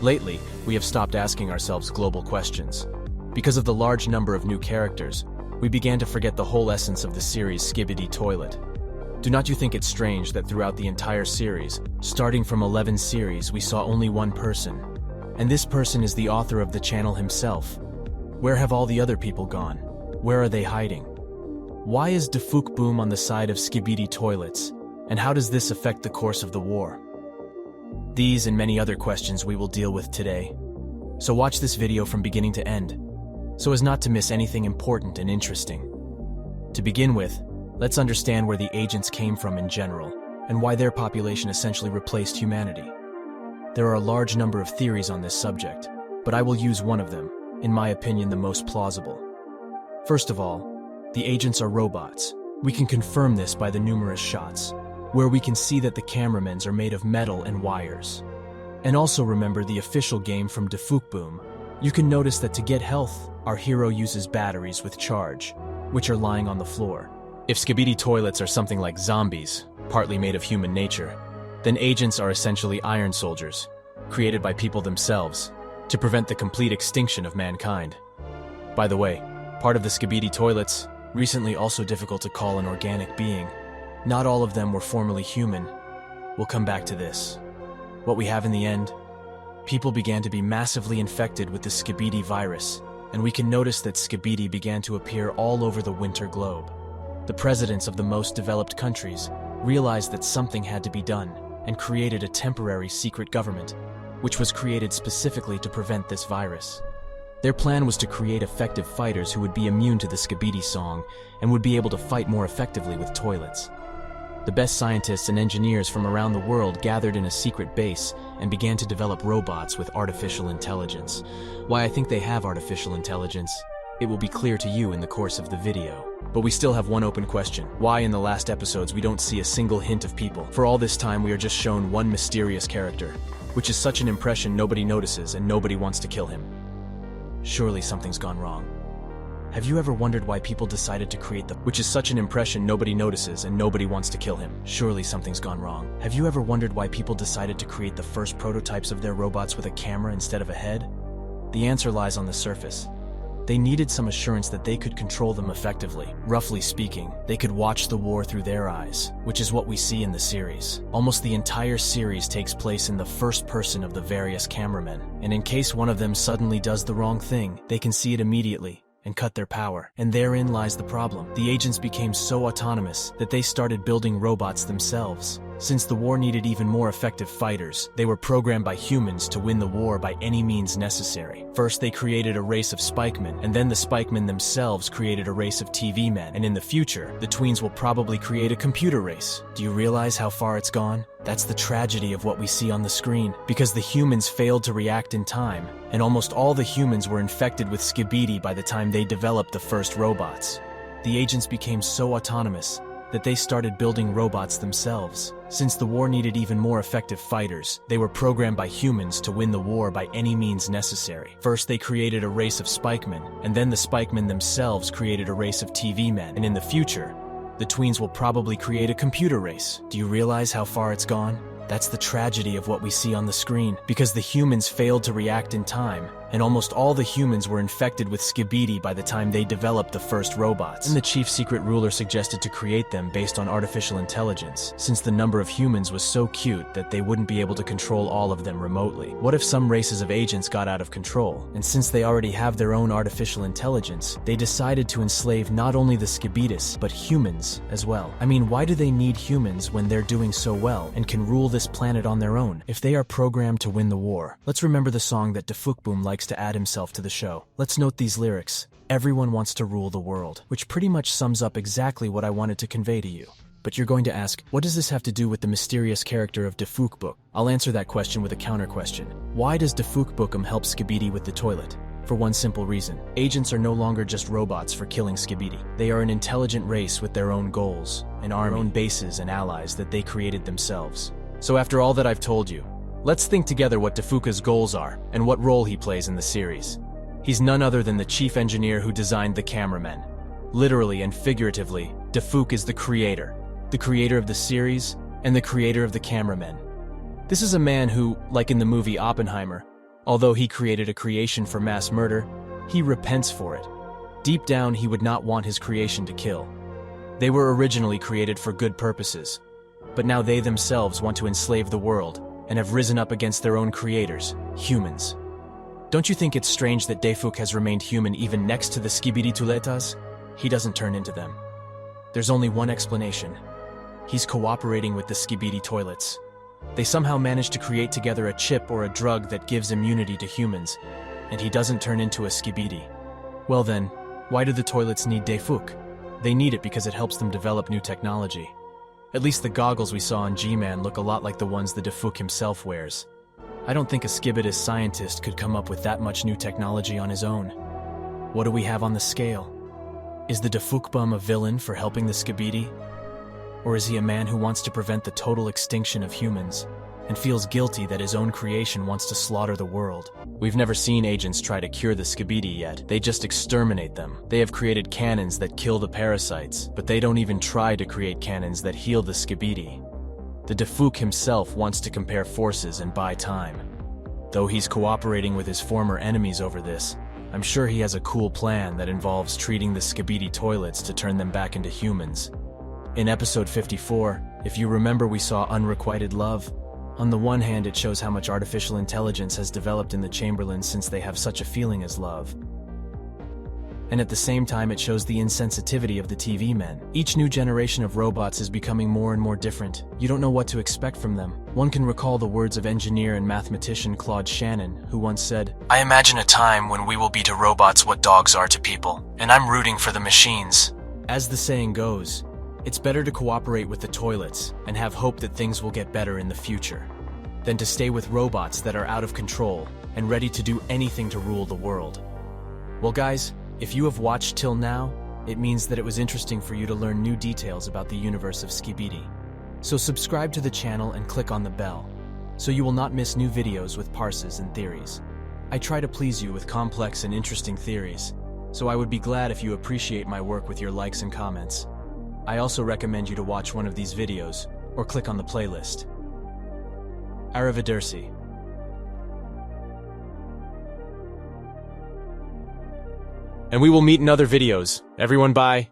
Lately, we have stopped asking ourselves global questions. Because of the large number of new characters, we began to forget the whole essence of the series Skibidi Toilet. Do not you think it's strange that throughout the entire series, starting from 11 series, we saw only one person? And this person is the author of the channel himself. Where have all the other people gone? Where are they hiding? Why is DaFuqBoom on the side of Skibidi Toilets? And how does this affect the course of the war? These and many other questions we will deal with today. So watch this video from beginning to end, so as not to miss anything important and interesting. To begin with, let's understand where the agents came from in general, and why their population essentially replaced humanity. There are a large number of theories on this subject, but I will use one of them, in my opinion the most plausible. First of all, the agents are robots. We can confirm this by the numerous shots, where we can see that the cameramen are made of metal and wires. And also remember the official game from DaFuqBoom. You can notice that to get health, our hero uses batteries with charge, which are lying on the floor. If Skibidi Toilets are something like zombies, partly made of human nature, then agents are essentially iron soldiers, created by people themselves, to prevent the complete extinction of mankind. By the way, part of the Skibidi Toilets, recently also difficult to call an organic being. Not all of them were formerly human. We'll come back to this. What we have in the end? People began to be massively infected with the Skibidi virus, and we can notice that Skibidi began to appear all over the winter globe. The presidents of the most developed countries realized that something had to be done and created a temporary secret government, which was created specifically to prevent this virus. Their plan was to create effective fighters who would be immune to the Skibidi song and would be able to fight more effectively with toilets. The best scientists and engineers from around the world gathered in a secret base and began to develop robots with artificial intelligence. Why I think they have artificial intelligence, it will be clear to you in the course of the video. But we still have one open question. Why in the last episodes we don't see a single hint of people? For all this time we are just shown one mysterious character, which is such an impression nobody notices and nobody wants to kill him. Surely something's gone wrong. Have you ever wondered why people decided to create which is such an impression nobody notices and nobody wants to kill him? Surely something's gone wrong. Have you ever wondered why people decided to create the first prototypes of their robots with a camera instead of a head? The answer lies on the surface. They needed some assurance that they could control them effectively. Roughly speaking, they could watch the war through their eyes, which is what we see in the series. Almost the entire series takes place in the first person of the various cameramen, and in case one of them suddenly does the wrong thing, they can see it immediately and cut their power. And therein lies the problem. The agents became so autonomous that they started building robots themselves. Since the war needed even more effective fighters, they were programmed by humans to win the war by any means necessary. First, they created a race of spikemen, and then the spikemen themselves created a race of TV men. And in the future, the tweens will probably create a computer race. Do you realize how far it's gone? That's the tragedy of what we see on the screen. Because the humans failed to react in time, and almost all the humans were infected with Skibidi by the time they developed the first robots. The agents became so autonomous that they started building robots themselves. Since the war needed even more effective fighters, they were programmed by humans to win the war by any means necessary. First, they created a race of spikemen, and then the spikemen themselves created a race of TV men. And in the future, the tweens will probably create a computer race. Do you realize how far it's gone? That's the tragedy of what we see on the screen. Because the humans failed to react in time, and almost all the humans were infected with Skibidi by the time they developed the first robots. And the chief secret ruler suggested to create them based on artificial intelligence, since the number of humans was so cute that they wouldn't be able to control all of them remotely. What if some races of agents got out of control? And since they already have their own artificial intelligence, they decided to enslave not only the Skibidis, but humans as well. I mean, why do they need humans when they're doing so well and can rule this planet on their own? If they are programmed to win the war, let's remember the song that DaFuqBoom likes to add himself to the show. Let's note these lyrics. Everyone wants to rule the world, which pretty much sums up exactly what I wanted to convey to you. But you're going to ask, what does this have to do with the mysterious character of DaFuqBoom? I'll answer that question with a counter question. Why does DaFuqBoom help Skibidi with the toilet? For one simple reason. Agents are no longer just robots for killing Skibidi. They are an intelligent race with their own goals, an army, their own bases and allies that they created themselves. So after all that I've told you, let's think together what DaFuq's goals are and what role he plays in the series. He's none other than the chief engineer who designed the cameramen. Literally and figuratively, DaFuq is the creator of the series and the creator of the cameramen. This is a man who, like in the movie Oppenheimer, Although he created a creation for mass murder, he repents for it. Deep down, he would not want his creation to kill. They were originally created for good purposes, but now they themselves want to enslave the world and have risen up against their own creators, humans. Don't you think it's strange that DaFuq has remained human even next to the Skibidi Toiletas? He doesn't turn into them. There's only one explanation. He's cooperating with the Skibidi Toilets. They somehow managed to create together a chip or a drug that gives immunity to humans, and he doesn't turn into a Skibidi. Well then, why do the toilets need DaFuq? They need it because it helps them develop new technology. At least the goggles we saw on G-Man look a lot like the ones the DaFuq himself wears. I don't think a Skibidis scientist could come up with that much new technology on his own. What do we have on the scale? Is the DaFuqBoom a villain for helping the Skibidi? Or is he a man who wants to prevent the total extinction of humans and feels guilty that his own creation wants to slaughter the world? We've never seen agents try to cure the Skibidi yet. They just exterminate them. They have created cannons that kill the parasites, but they don't even try to create cannons that heal the Skibidi. The DaFuq himself wants to compare forces and buy time. Though he's cooperating with his former enemies over this, I'm sure he has a cool plan that involves treating the Skibidi toilets to turn them back into humans. In episode 54, if you remember, we saw unrequited love. On the one hand, it shows how much artificial intelligence has developed in the Chamberlains since they have such a feeling as love. And at the same time, it shows the insensitivity of the TV men. Each new generation of robots is becoming more and more different. You don't know what to expect from them. One can recall the words of engineer and mathematician Claude Shannon, who once said, "I imagine a time when we will be to robots what dogs are to people, and I'm rooting for the machines." As the saying goes, it's better to cooperate with the toilets and have hope that things will get better in the future than to stay with robots that are out of control and ready to do anything to rule the world. Well guys, if you have watched till now, it means that it was interesting for you to learn new details about the universe of Skibidi. So subscribe to the channel and click on the bell, so you will not miss new videos with parses and theories. I try to please you with complex and interesting theories, so I would be glad if you appreciate my work with your likes and comments. I also recommend you to watch one of these videos, or click on the playlist. Arrivederci. And we will meet in other videos. Everyone, bye.